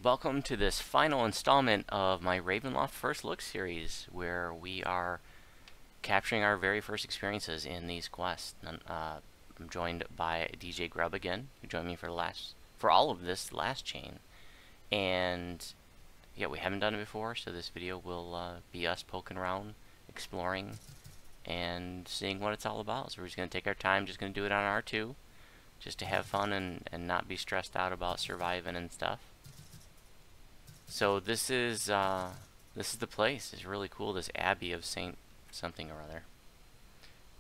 Welcome to this final installment of my Ravenloft First Look series, where we are capturing our very first experiences in these quests. I'm joined by DJ Grub again, who joined me for all of this last chain. And yeah, we haven't done it before, so this video will be us poking around, exploring, and seeing what it's all about. So we're just going to take our time, just going to do it on R2, just to have fun and not be stressed out about surviving and stuff. So this is the place. It's really cool. This Abbey of Saint something or other,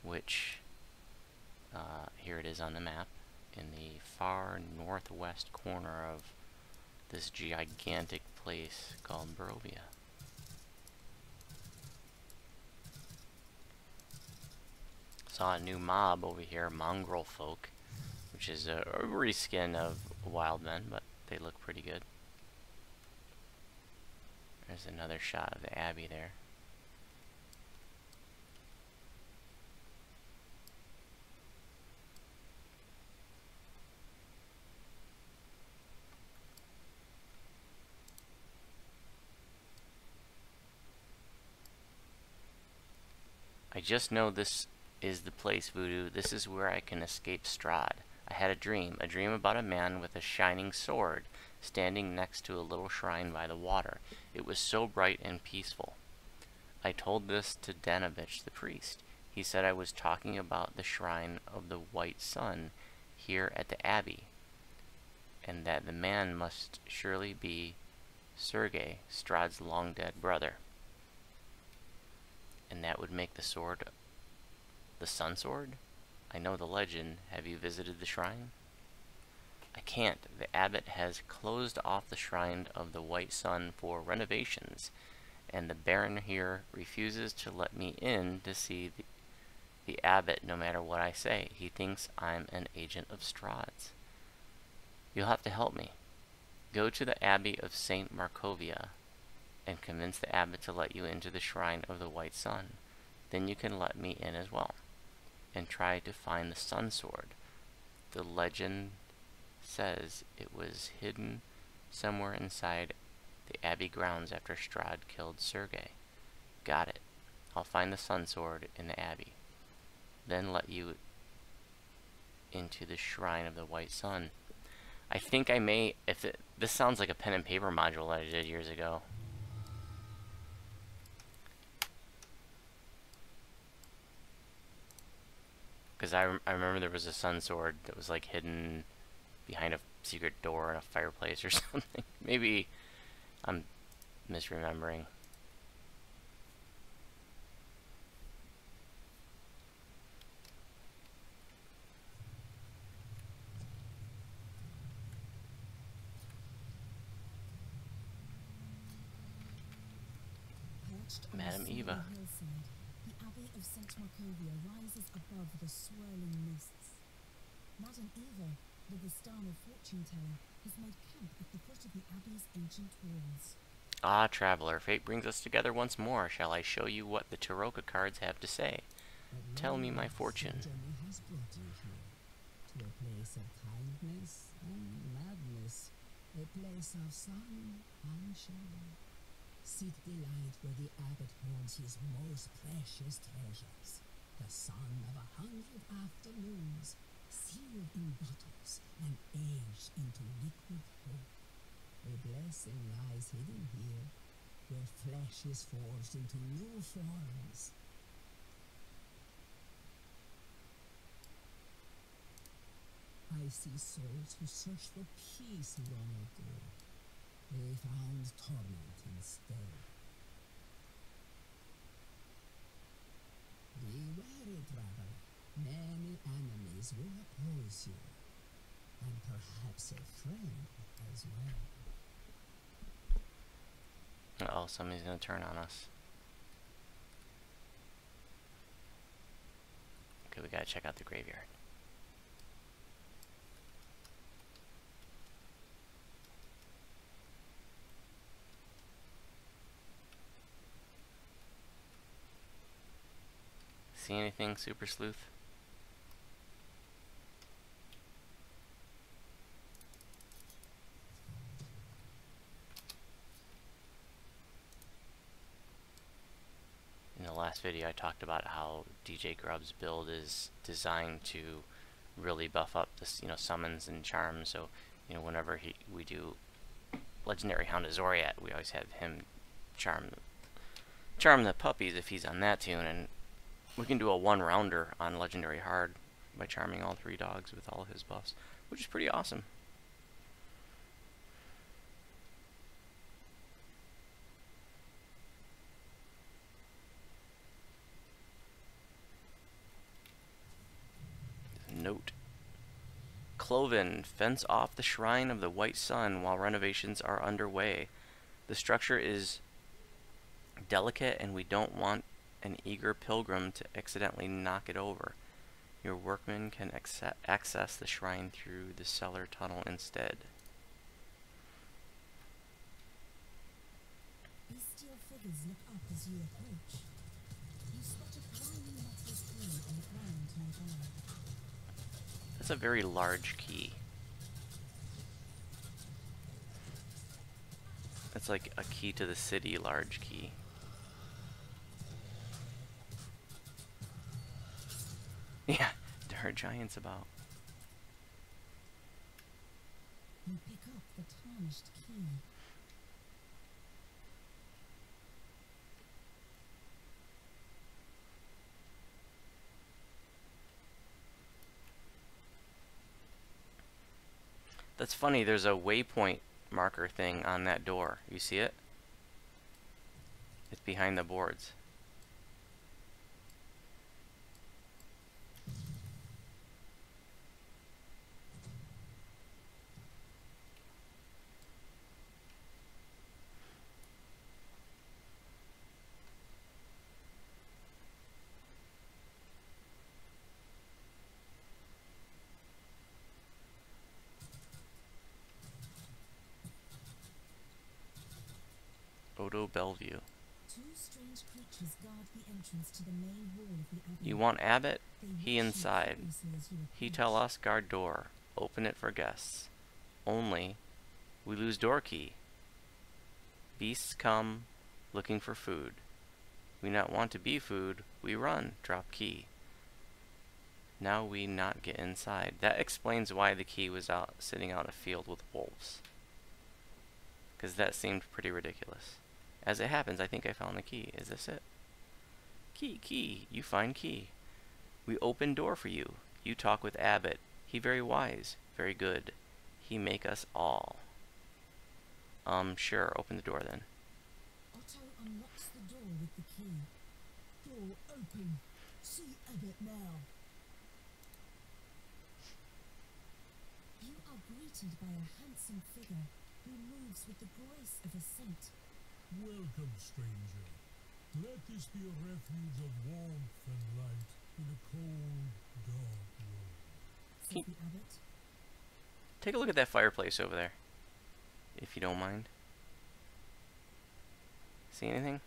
which here it is on the map in the far northwest corner of this gigantic place called Markovia. Saw a new mob over here, mongrel folk, which is a reskin of wildmen, but they look pretty good. There's another shot of the Abbey there. I just know this is the place, Voodoo. This is where I can escape Strahd. I had a dream about a man with a shining sword standing next to a little shrine by the water. It was so bright and peaceful. I told this to Danovich, the priest. He said I was talking about the shrine of the White Sun here at the Abbey, and that the man must surely be Sergei, Strahd's long-dead brother. And that would make the sword the Sun Sword? I know the legend. Have you visited the shrine? I can't. The abbot has closed off the shrine of the White Sun for renovations, and the Baron here refuses to let me in to see the abbot no matter what I say. He thinks I'm an agent of Strahd's. You'll have to help me. Go to the Abbey of St. Markovia and convince the abbot to let you into the shrine of the White Sun. Then you can let me in as well, and try to find the Sun Sword. The legend says it was hidden somewhere inside the Abbey grounds after Strahd killed Sergei. Got it. I'll find the Sun Sword in the Abbey, then let you into the shrine of the White Sun. I think I may, this sounds like a pen and paper module that I did years ago. Because I remember there was a Sun Sword that was like hidden behind a secret door in a fireplace or something. Maybe I'm misremembering. Madam Eva. The Abbey of St. Markovia rises above the swirling mists. Madam Eva, the Vistana fortune teller, has made camp at the foot of the Abbey's ancient walls. Ah, traveler, fate brings us together once more. Shall I show you what the Tarot cards have to say? Tell me my fortune. Journey has brought you here, to a place of kindness and madness, a place of sun and shadow. Seek delight where the abbot hoards his most precious treasures, the sun of 100 afternoons, sealed in bottles and aged into liquid hope. A blessing lies hidden here, where flesh is forged into new forms. I see souls who searched for peace long ago. They found torment instead. Be wary, traveler. Many enemies will oppose you, and perhaps a friend as well. Uh-oh, somebody's gonna turn on us. Okay, we gotta check out the graveyard. See anything, Super Sleuth? video, I talked about how DJ Grub's build is designed to really buff up this, summons and charms. So, whenever we do Legendary Hound of Zoriat, we always have him charm the puppies if he's on that tune, and we can do a one-rounder on Legendary Hard by charming all 3 dogs with all his buffs, which is pretty awesome. Note: Cloven, fence off the Shrine of the White Sun while renovations are underway. The structure is delicate and we don't want an eager pilgrim to accidentally knock it over. Your workmen can access the shrine through the cellar tunnel instead. Bestial figures look up as you approach. You spot a grimy metal key on the ground nearby. That's a very large key. It's like a key to the city large key. Yeah, there are giants about. You pick up the tarnished key. That's funny, there's a waypoint marker thing on that door. You see it? It's behind the boards. Odo Bellevue. 2 strange creatures guard the entrance to the main wall of the Abbey. You want Abbot? They He watch you inside. curiously as you He approach. tell us guard door. Open it for guests. Only we lose door key. Beasts come looking for food. We not want to be food. We run. Drop key. Now we not get inside. That explains why the key was sitting out in a field with wolves. Because that seemed pretty ridiculous. As it happens, I think I found the key. Is this it? Key. You find key. We open door for you. You talk with Abbot. He very wise. Very good. He make us all. Sure. Open the door then. Otto unlocks the door with the key. Door open. See Abbot now. You are greeted by a handsome figure who moves with the grace of a saint. Welcome, stranger. Let this be a refuge of warmth and light in a cold, dark world. Said the abbot. Take a look at that fireplace over there, if you don't mind. See anything?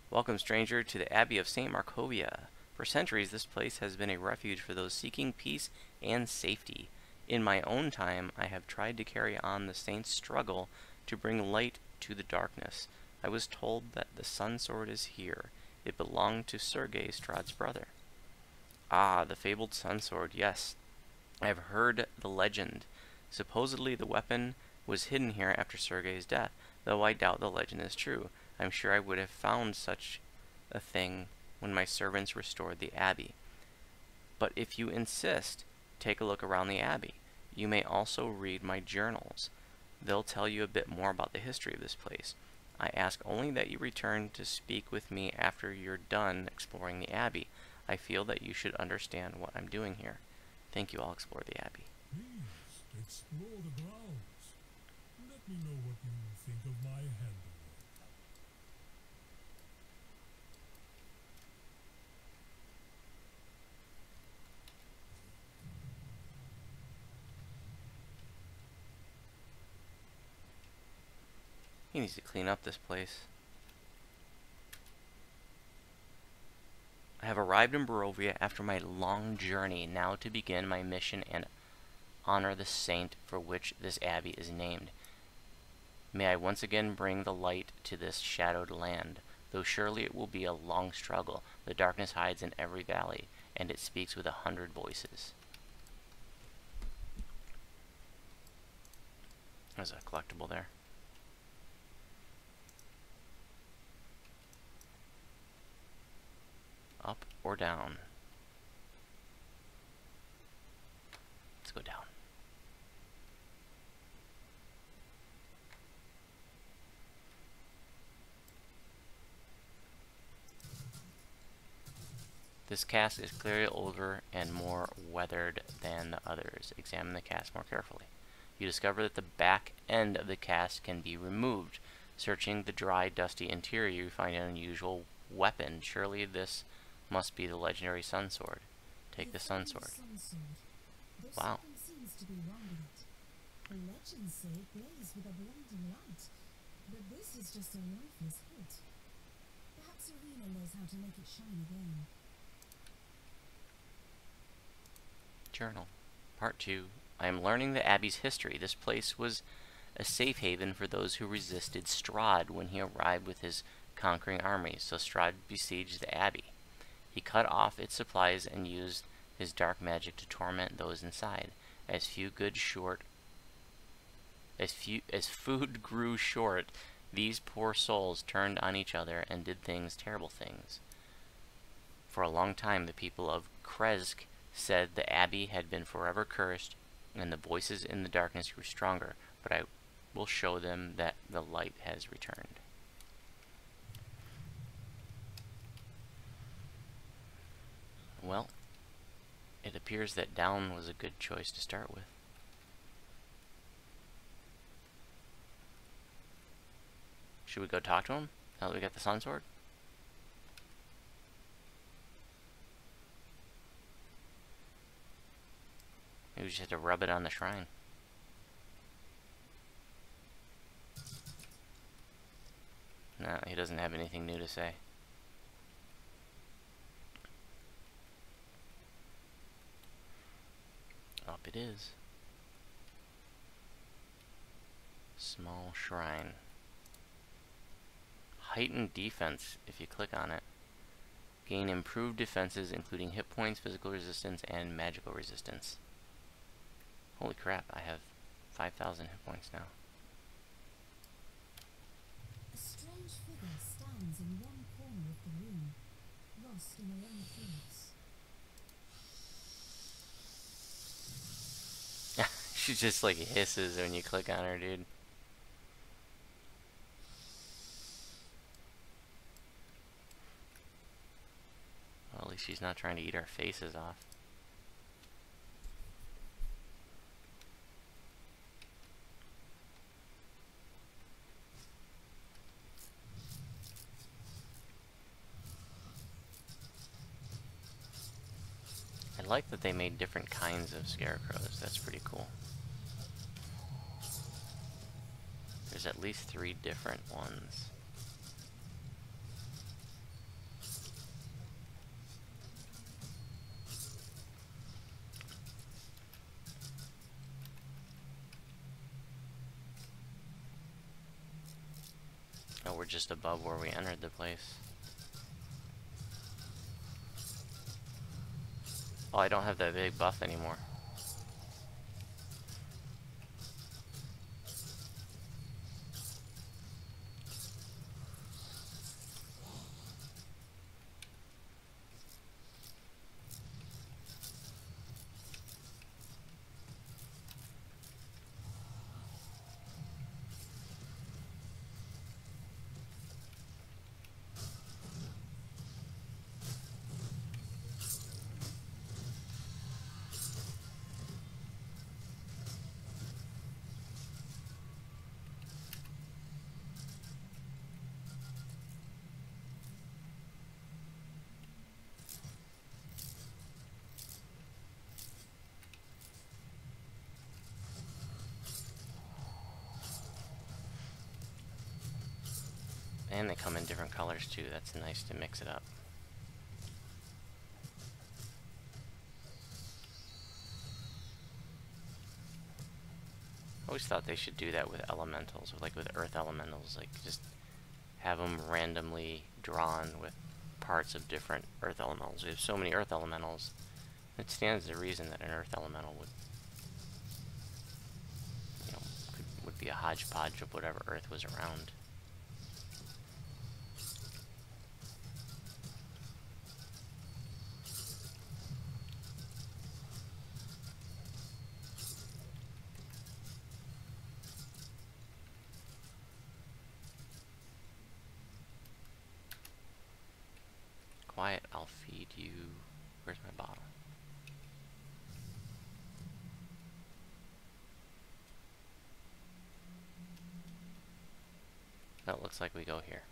Welcome, stranger, to the Abbey of St. Markovia. For centuries, this place has been a refuge for those seeking peace and safety. In my own time, I have tried to carry on the saints' struggle to bring light to the darkness. I was told that the sun sword is here. It belonged to Sergei Strahd's brother. Ah, the fabled sun sword, yes. I have heard the legend. Supposedly the weapon was hidden here after Sergei's death, though I doubt the legend is true. I'm sure I would have found such a thing when my servants restored the Abbey. But if you insist, take a look around the Abbey. You may also read my journals. They'll tell you a bit more about the history of this place. I ask only that you return to speak with me after you're done exploring the Abbey. I feel that you should understand what I'm doing here. Thank you. I'll explore the Abbey. Please, explore the grounds. Let me know what you think of my handiwork. He needs to clean up this place. I have arrived in Barovia after my long journey, now to begin my mission and honor the saint for which this abbey is named. May I once again bring the light to this shadowed land, though surely it will be a long struggle. The darkness hides in every valley, and it speaks with 100 voices. There's a collectible there. Up or down? Let's go down. This cask is clearly older and more weathered than the others. Examine the cask more carefully. You discover that the back end of the cask can be removed. Searching the dry, dusty interior, you find an unusual weapon. Surely this must be the legendary sun sword. Take the sun sword. Wow. Something seems to be wrong with it. The legends say it blazes with a blinding light, but this is just a lifeless hilt. Perhaps Arena knows how to make it shine again. Journal. Part 2. I am learning the Abbey's history. This place was a safe haven for those who resisted Strahd when he arrived with his conquering army, so Strahd besieged the Abbey. He cut off its supplies and used his dark magic to torment those inside. As food grew short, these poor souls turned on each other and did terrible things. For a long time, the people of Kresk said the Abbey had been forever cursed, and the voices in the darkness grew stronger, but I will show them that the light has returned. Well, it appears that down was a good choice to start with. Should we go talk to him now that we got the sun sword? Maybe we just have to rub it on the shrine. No, he doesn't have anything new to say. Up it is. Small shrine. Heightened defense, if you click on it. Gain improved defenses including hit points, physical resistance, and magical resistance. Holy crap, I have 5,000 hit points now. A strange figure stands in one corner of the room, lost in her own thoughts. She just like hisses when you click on her, dude. Well, at least she's not trying to eat our faces off. I like that they made different kinds of scarecrows. That's pretty cool. There's at least 3 different ones. Oh, we're just above where we entered the place. Oh, I don't have that big buff anymore. And they come in different colors too. That's nice to mix it up. always thought they should do that with elementals, like with earth elementals, like just have them randomly drawn with parts of different earth elementals. We have so many earth elementals, it stands to reason that an earth elemental would, you know, would be a hodgepodge of whatever earth was around. Quiet, I'll feed you. Where's my bottle? That looks like we go here.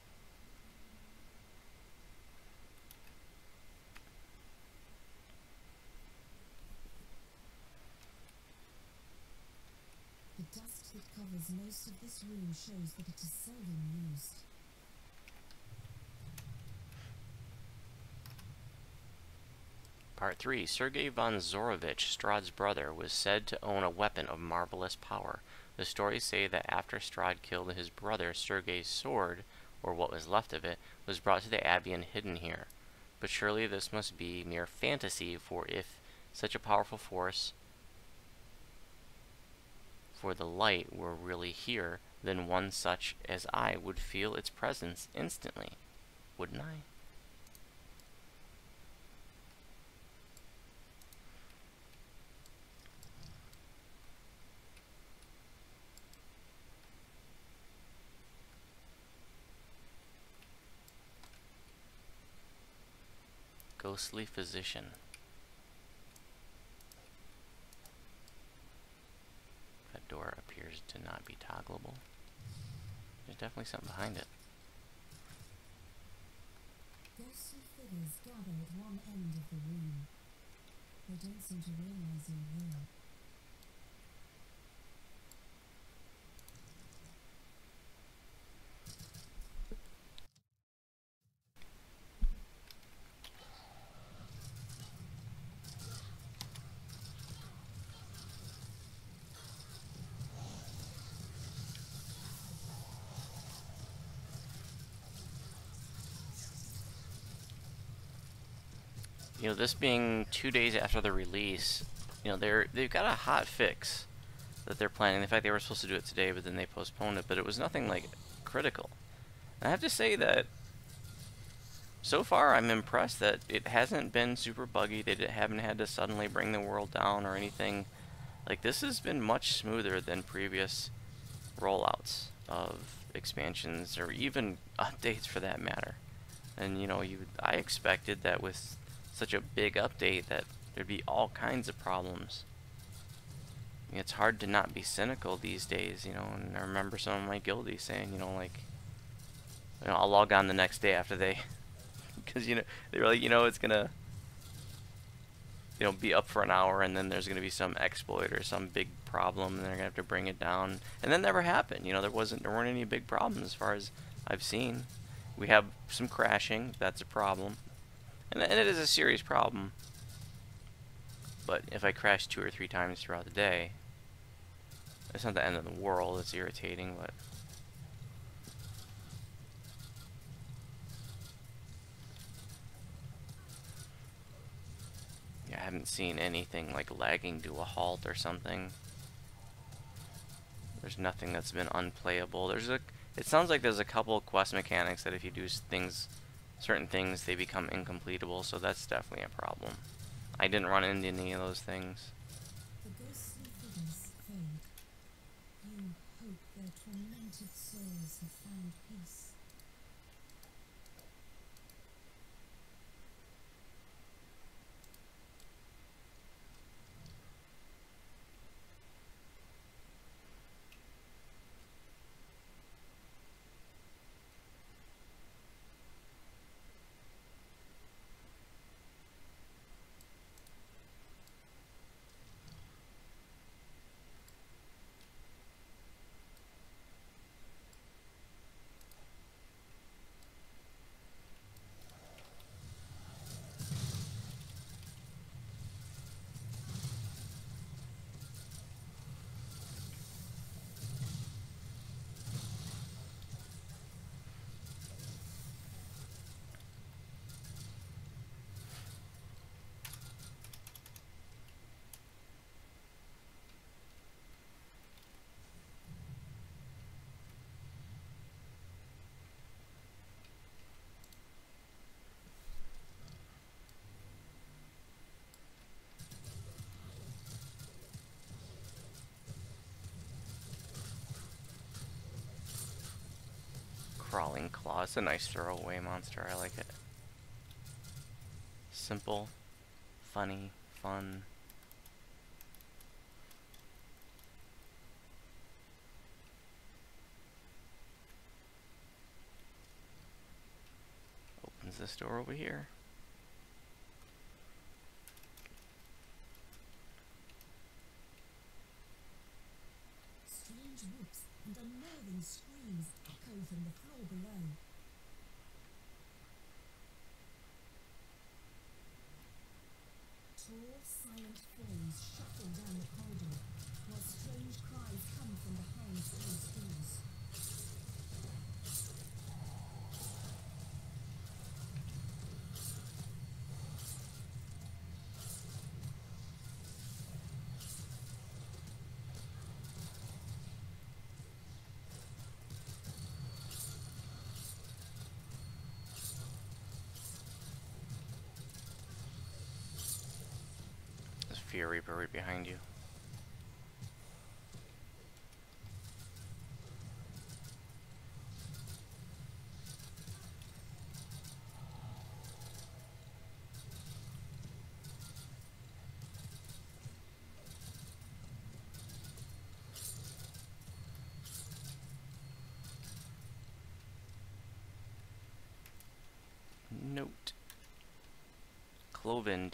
The dust that covers most of this room shows that it is seldom used. Part 3. Sergei von Zorovich, Strahd's brother, was said to own a weapon of marvelous power. The stories say that after Strahd killed his brother, Sergei's sword, or what was left of it, was brought to the Abbey and hidden here. But surely this must be mere fantasy, for if such a powerful force for the light were really here, then one such as I would feel its presence instantly, wouldn't I? Ghostly physician. That door appears to not be toggleable. There's definitely something behind it. Ghostly figures gather at one end of the room. They don't seem to realize you're there. You know, this being 2 days after the release, you know, they've got a hot fix that they're planning. In fact, they were supposed to do it today, but then they postponed it. But it was nothing like critical. And I have to say that so far I'm impressed that it hasn't been super buggy. They haven't had to suddenly bring the world down or anything. Like, this has been much smoother than previous rollouts of expansions or even updates for that matter. And you know, I expected that with such a big update that there'd be all kinds of problems. I mean, it's hard to not be cynical these days, you know, and I remember some of my guildie saying, you know, like, you know, I'll log on the next day after they, because, you know, they were like, you know, it's gonna, you know, be up for an hour and then there's gonna be some exploit or some big problem and they're gonna have to bring it down, and that never happened. You know, there weren't any big problems as far as I've seen. We have some crashing, that's a problem. And it is a serious problem. But if I crash 2 or 3 times throughout the day, it's not the end of the world. It's irritating, but yeah, I haven't seen anything like lagging to a halt or something. There's nothing that's been unplayable. It sounds like there's a couple of quest mechanics that if you do certain things, they become incompletable, so that's definitely a problem. I didn't run into any of those things. The ghostly figures fade. You hope their tormented souls have found peace. Crawling Claw. It's a nice throwaway monster. I like it. Simple, funny, fun. Opens this door over here. Strange whoops and unnerving screams echo from the floor below. Tall, silent forms shuffle down the corridor, while strange cries come from behind closed doors. There's Fear Reaper right behind you. Note. Cloven,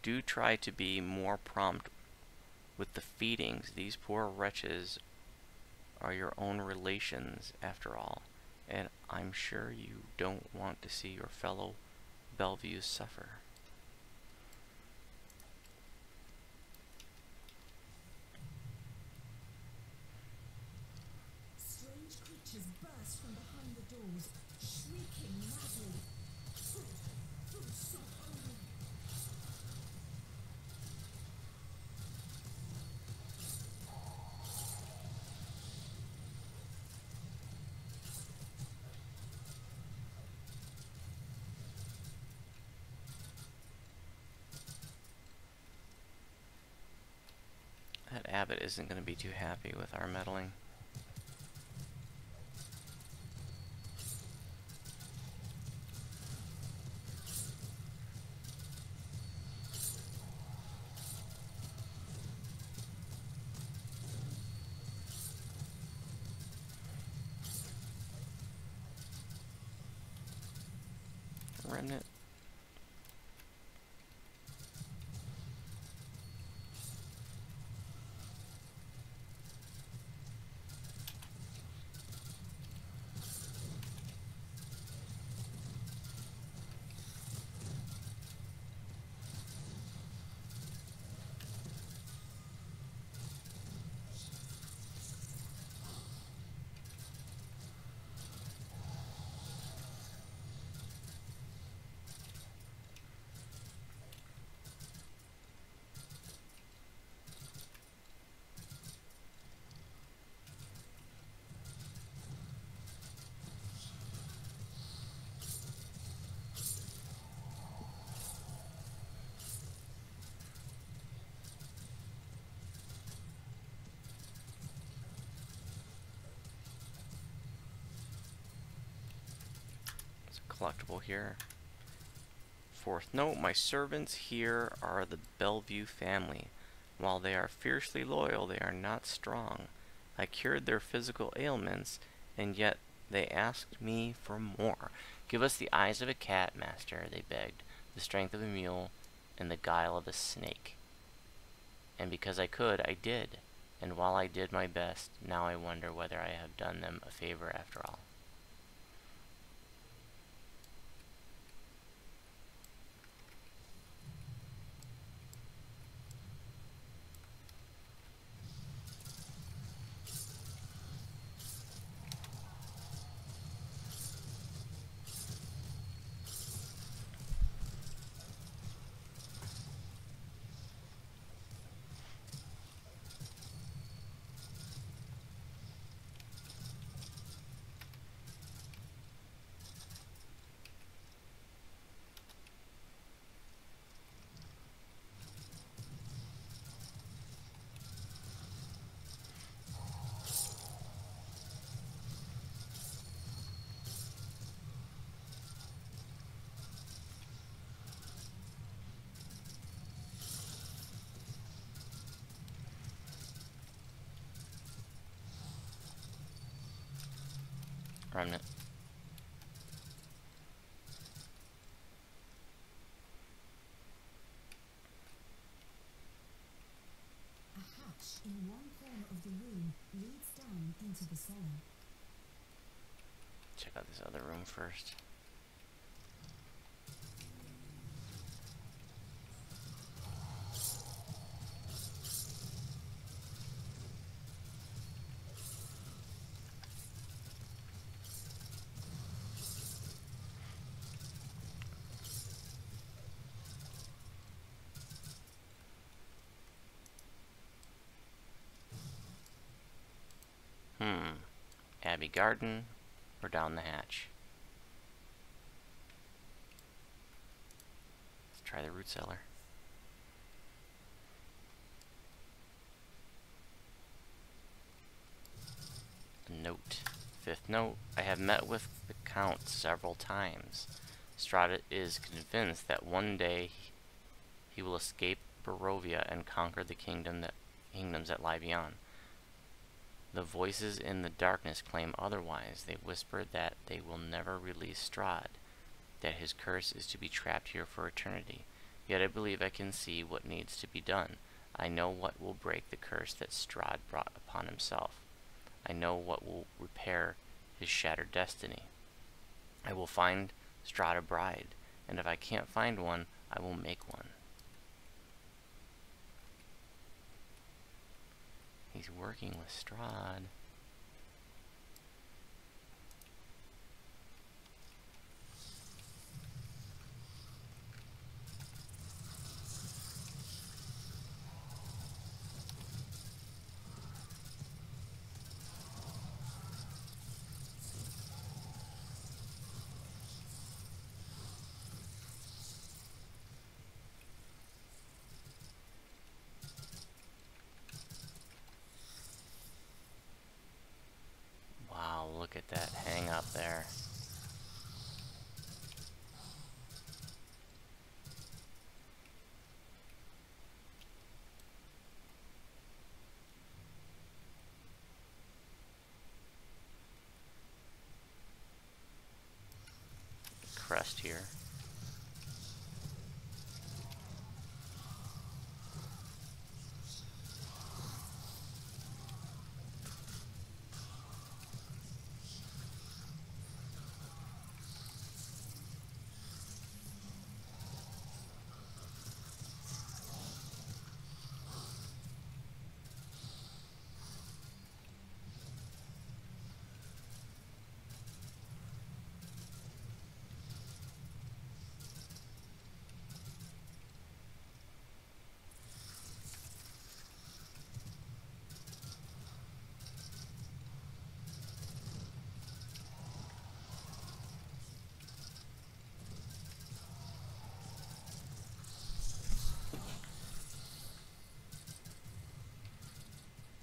do try to be more prompt with the feedings. These poor wretches are your own relations, after all, and I'm sure you don't want to see your fellow Bellevue suffer. Strange creatures burst from behind the doors, shrieking madly. Food so hungry. That Abbot isn't going to be too happy with our meddling. Remnant. Collectible here. Fourth note, my servants here are the Bellevue family. While they are fiercely loyal, they are not strong. I cured their physical ailments, and yet they asked me for more. Give us the eyes of a cat, master, they begged, the strength of a mule, and the guile of a snake. And because I could, I did. And while I did my best, now I wonder whether I have done them a favor after all. Remnant. A hatch in one corner of the room leads down into the cellar. Check out this other room first. Abbey garden or down the hatch? Let's try the root cellar. Note. Fifth note. I have met with the Count several times. Strahd is convinced that one day he will escape Barovia and conquer the kingdoms that lie beyond. The voices in the darkness claim otherwise. They whisper that they will never release Strahd, that his curse is to be trapped here for eternity. Yet I believe I can see what needs to be done. I know what will break the curse that Strahd brought upon himself. I know what will repair his shattered destiny. I will find Strahd a bride, and if I can't find one, I will make one. He's working with Strahd. Look at that hang up there. Crest here.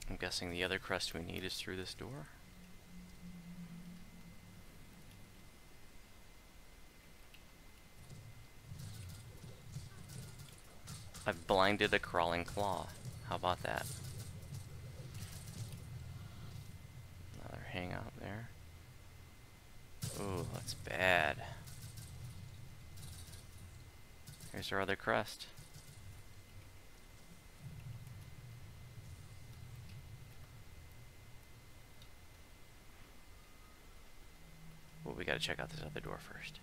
I'm guessing the other crest we need is through this door. I've blinded a crawling claw. How about that? Another hangout there. Ooh, that's bad. Here's our other crest. Well, we gotta check out this other door first.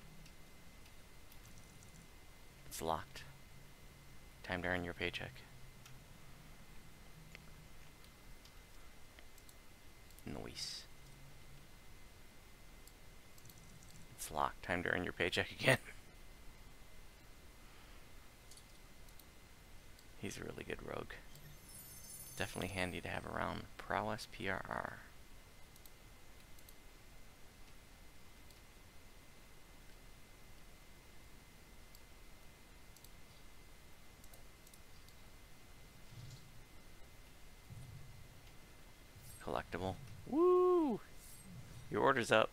It's locked. Time to earn your paycheck. Noise. It's locked. Time to earn your paycheck again. He's a really good rogue. Definitely handy to have around. Prowess PRR. Collectible. Woo! Your order's up.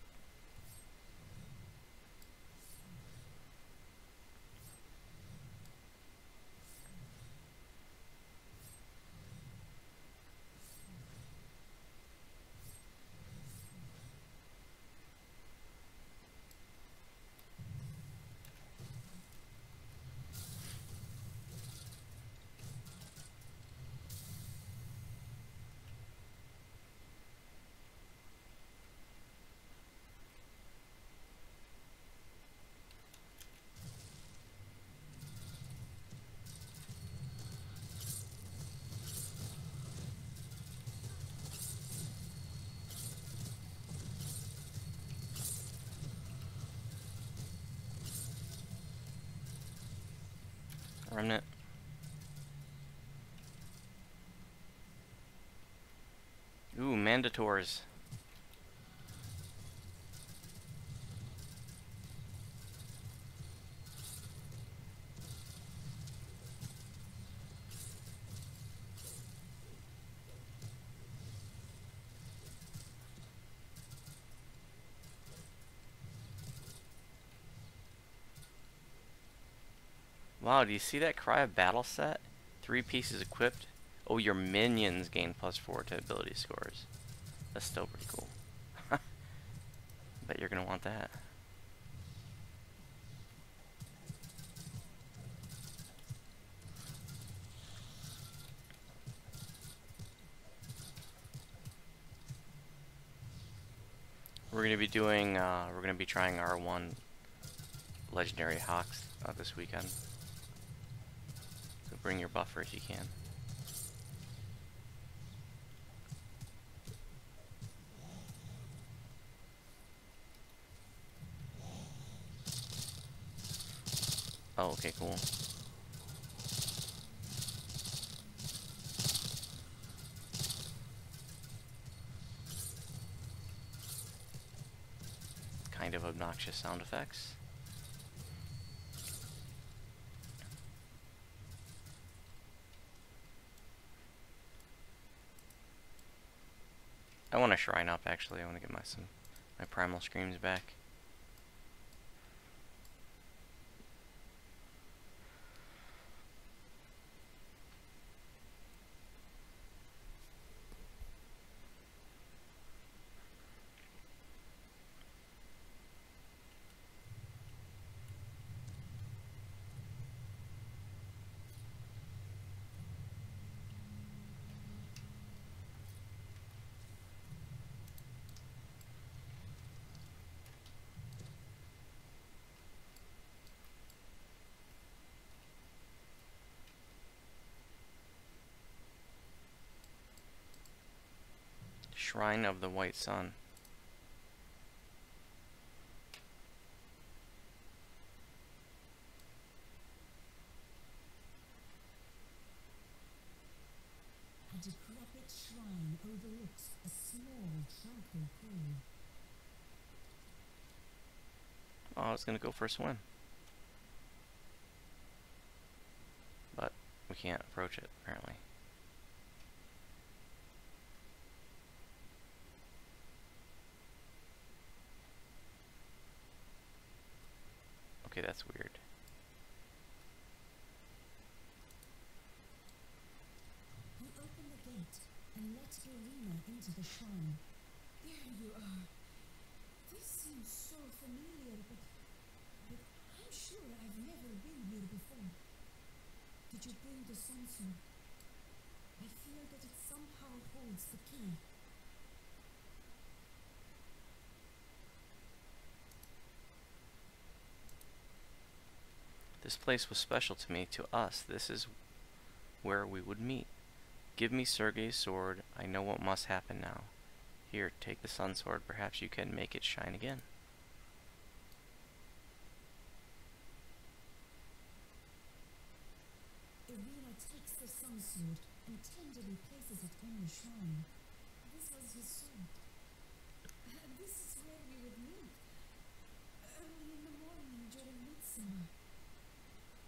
Remnant. Ooh, Mandators. Wow, do you see that Cry of Battle set? 3 pieces equipped. Oh, your minions gain +4 to ability scores. That's still pretty cool. Bet you're gonna want that. We're gonna be trying R1 legendary hawks this weekend. So bring your buffer if you can. Oh, okay, cool. Kind of obnoxious sound effects. I want to shrine up actually. I want to get my primal screams back. Shrine of the White Sun. A decrepit shrine overlooks a small, tranquil pool. Oh, I was gonna go for a swim. But we can't approach it, apparently. Okay, that's weird. We open the gate and let Irina into the shrine. There you are. This seems so familiar, but I'm sure I've never been here before. Did you bring the sun sword? I feel that it somehow holds the key. This place was special to me, to us. This is where we would meet. Give me Sergei's sword. I know what must happen now. Here, take the sun sword. Perhaps you can make it shine again. Irina takes the sun sword and tenderly places it on the shrine. This was his sword. This is where we would meet. Early in the morning during midsummer.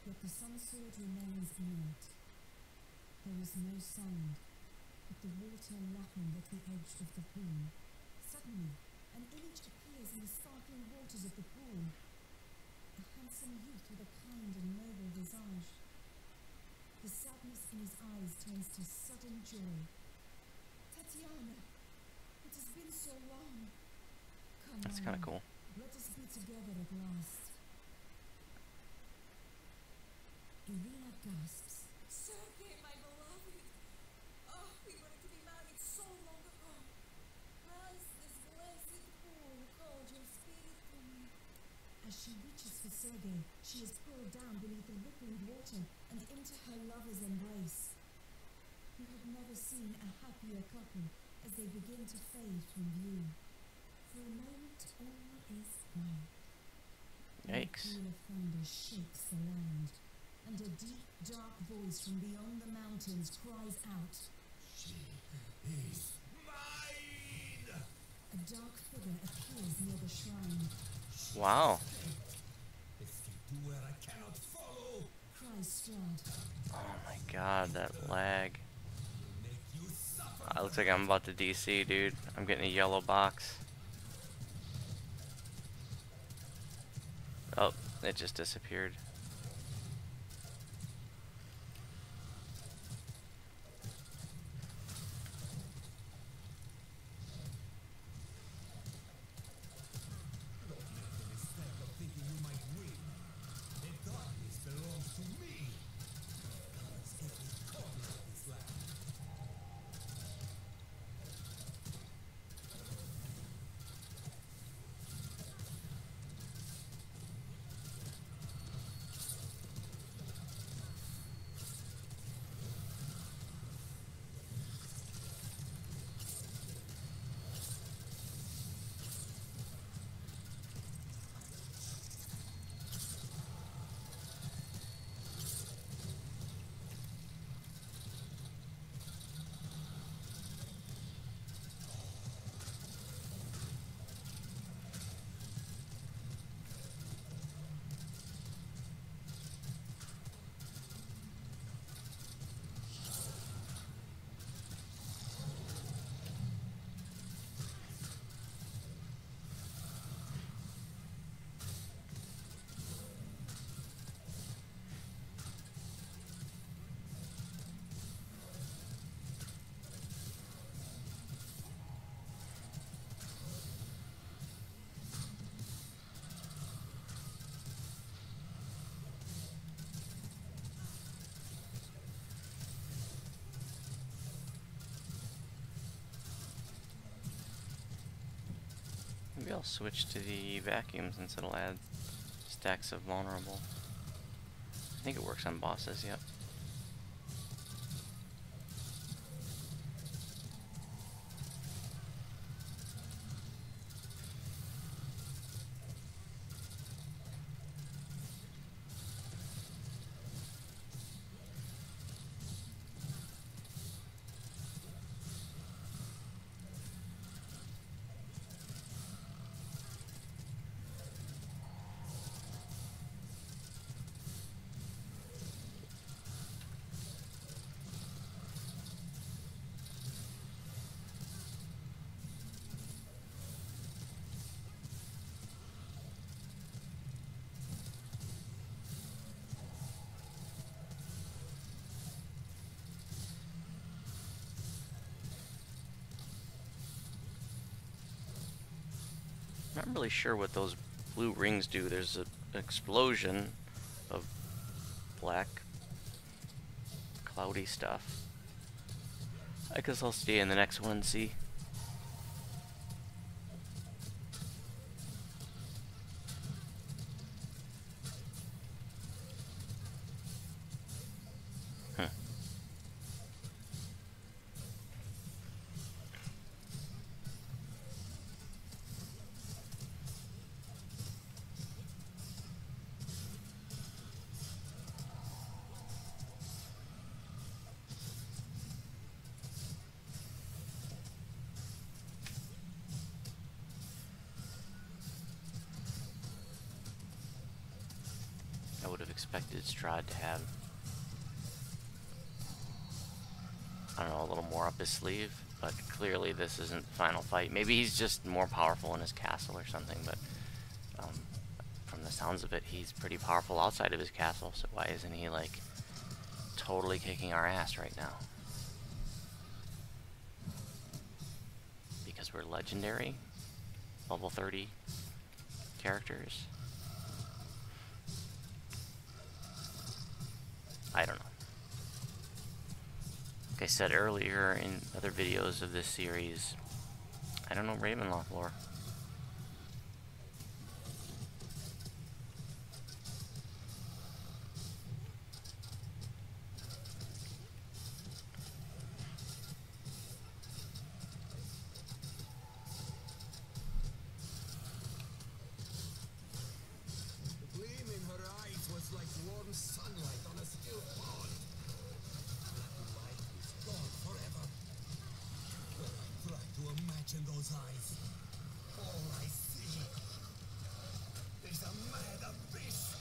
Yet the sun sword remains inert. There is no sound, but the water lapping at the edge of the pool. Suddenly, an image appears in the sparkling waters of the pool. A handsome youth with a kind and noble visage. The sadness in his eyes turns to sudden joy. Tatiana, it has been so long. Come That's on, kind of cool. let us be together at last. Irina gasps. Sergei, my beloved! Oh, we were to be married so long ago. Has this blessed pool called your spirit to me? As she reaches for Sergei, she is pulled down beneath the rippling water and into her lover's embrace. You have never seen a happier couple as they begin to fade from view. For a moment, all is quiet. Yikes. The peal of thunder shakes the land. and a deep, dark voice from beyond the mountains cries out. She is mine! A dark figure appears near the shrine. Wow. Escape to where I cannot follow. Cries Strahd. Oh my god, that lag. Make you suffer. It looks like I'm about to DC, dude. I'm getting a yellow box. Oh, it just disappeared. Don't make the mistake of thinking you might win. The darkness belongs to me. Gods every corner of this land. Maybe I'll switch to the vacuum since it'll add stacks of vulnerable. I think it works on bosses, yep. I'm not really sure what those blue rings do. There's an explosion of black, cloudy stuff. I guess I'll stay in the next one and see. I would have expected Strahd to have, I don't know, a little more up his sleeve, but clearly this isn't the final fight. Maybe he's just more powerful in his castle or something, but from the sounds of it, he's pretty powerful outside of his castle, so why isn't he, like, totally kicking our ass right now? Because we're legendary? Level 30 characters? I don't know. Like I said earlier in other videos of this series, I don't know Ravenloft lore. The gleam in her eyes was like warm sunlight on a witch in those eyes. All I see is a mad abyss.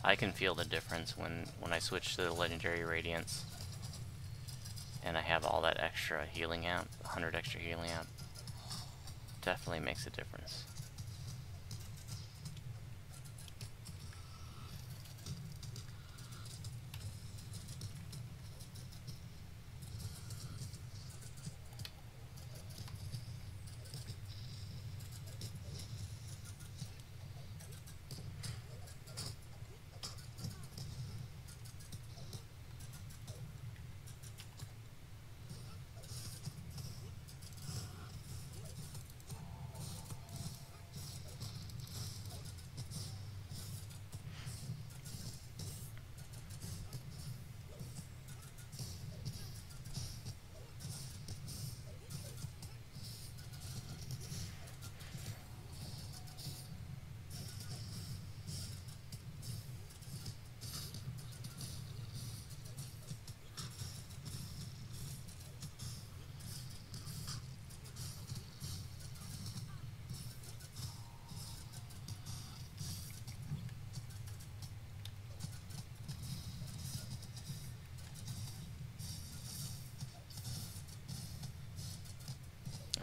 I can feel the difference when I switch to the legendary radiance and I have all that extra healing amp, 100 extra healing amp. Definitely makes a difference.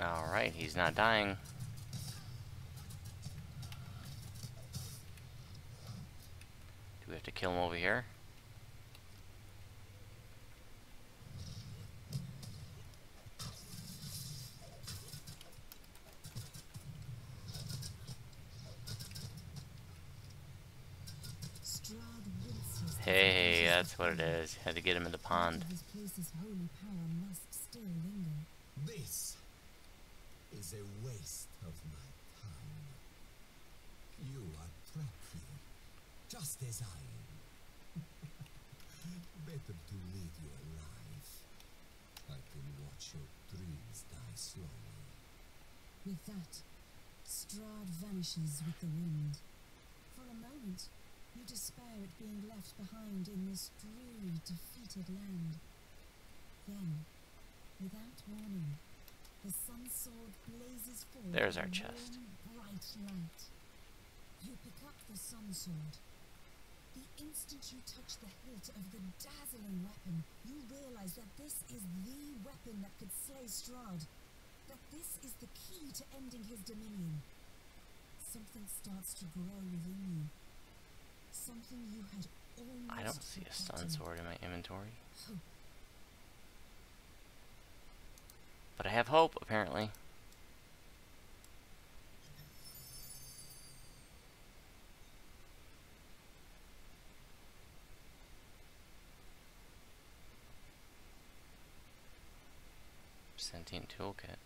Alright, he's not dying. Do we have to kill him over here? Hey, that's what it is. Had to get him in the pond. This place's holy power must still linger. This is a waste of my time. You are trapped here, just as I am. Better to leave you alive. I can watch your dreams die slowly. With that, Strahd vanishes with the wind. For a moment, you despair at being left behind in this dreary, defeated land. Then, without warning, the sun sword blazes forth. There's our in chest. warm, bright light. You pick up the sun sword. The instant you touch the hilt of the dazzling weapon, you realize that this is the weapon that could slay Strahd. That this is the key to ending his dominion. Something starts to grow within you. Something you had almost I don't see a sun sword in my inventory. Hope. But I have hope, apparently. Sentient toolkit.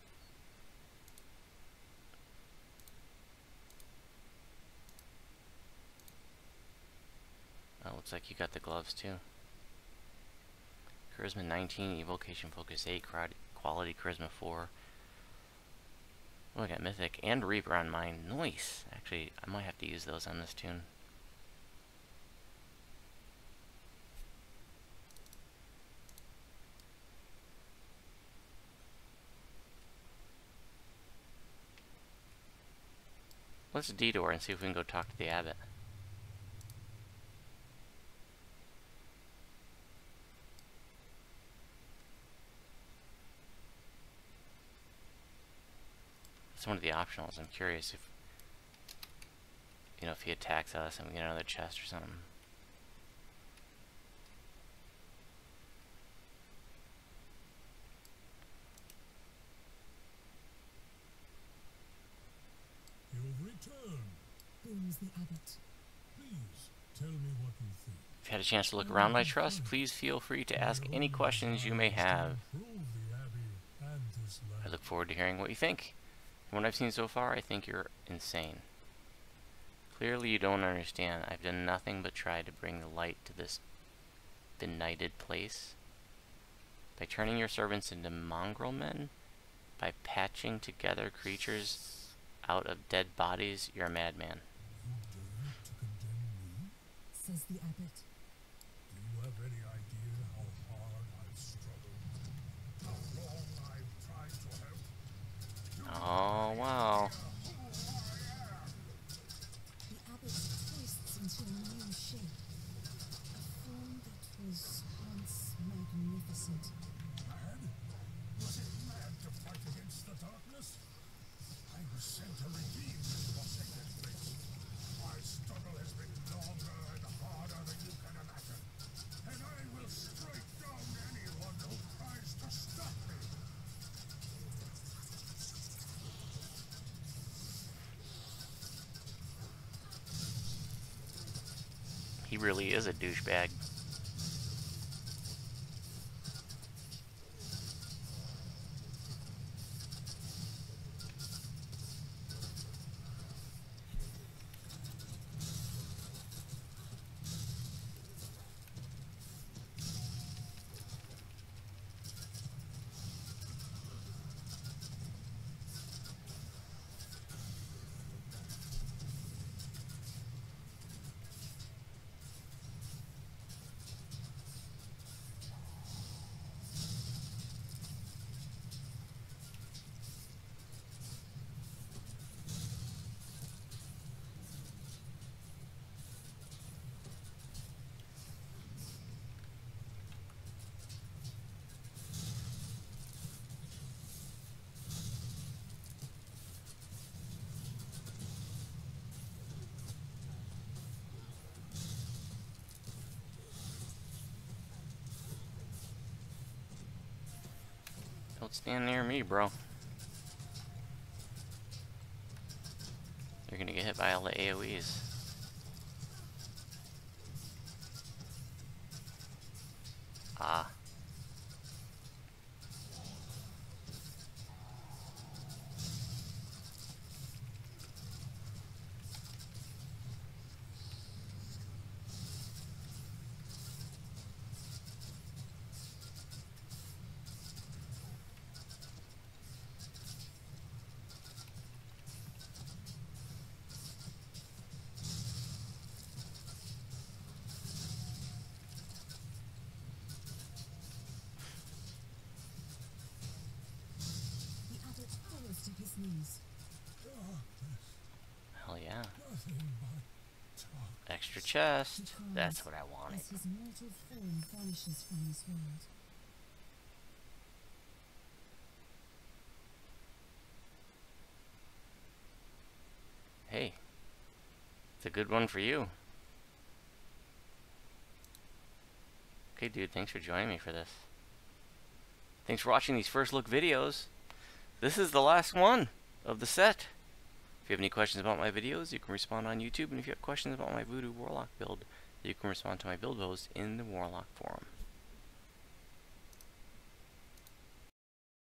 Oh, looks like you got the gloves too. Charisma 19, evocation focus 8, quality charisma 4. Oh, I got mythic and reaper on mine. Nice. Actually, I might have to use those on this tune. Let's detour and see if we can go talk to the abbot. It's one of the optionals. I'm curious if, you know, if he attacks us and we get another chest or something. You've returned. Booms the abbot. Please, tell me what you think. If you had a chance to look around my trust, please feel free to ask any questions you may have. Improve the Abbey and this I land. look forward to hearing what you think. From what I've seen so far, I think you're insane. Clearly you don't understand. I've done nothing but try to bring the light to this benighted place. By turning your servants into mongrel men, by patching together creatures out of dead bodies, you're a madman. You dare to condemn me? says the abbot. Do you have any idea how hard I've struggled? How long I've tried to help? Oh, wow. The abbot twists into a new shape, a form that was once magnificent. Mad? Was it mad to fight against the darkness? I was sent to redeem this forsaken place. My struggle has been longer and harder than you can imagine. And I will strike down anyone who tries to stop me. He really is a douchebag. Don't stand near me, bro. You're gonna get hit by all the AoEs. Ah. The abbot falls to his knees. Hell yeah. Nothing but talk. Extra chest. He cries That's what I wanted. as his mortal form vanishes from this world. Hey. It's a good one for you. Okay, dude, thanks for joining me for this. Thanks for watching these first look videos. This is the last one of the set. If you have any questions about my videos, you can respond on YouTube. And if you have questions about my Voodoo Warlock build, you can respond to my build post in the Warlock forum.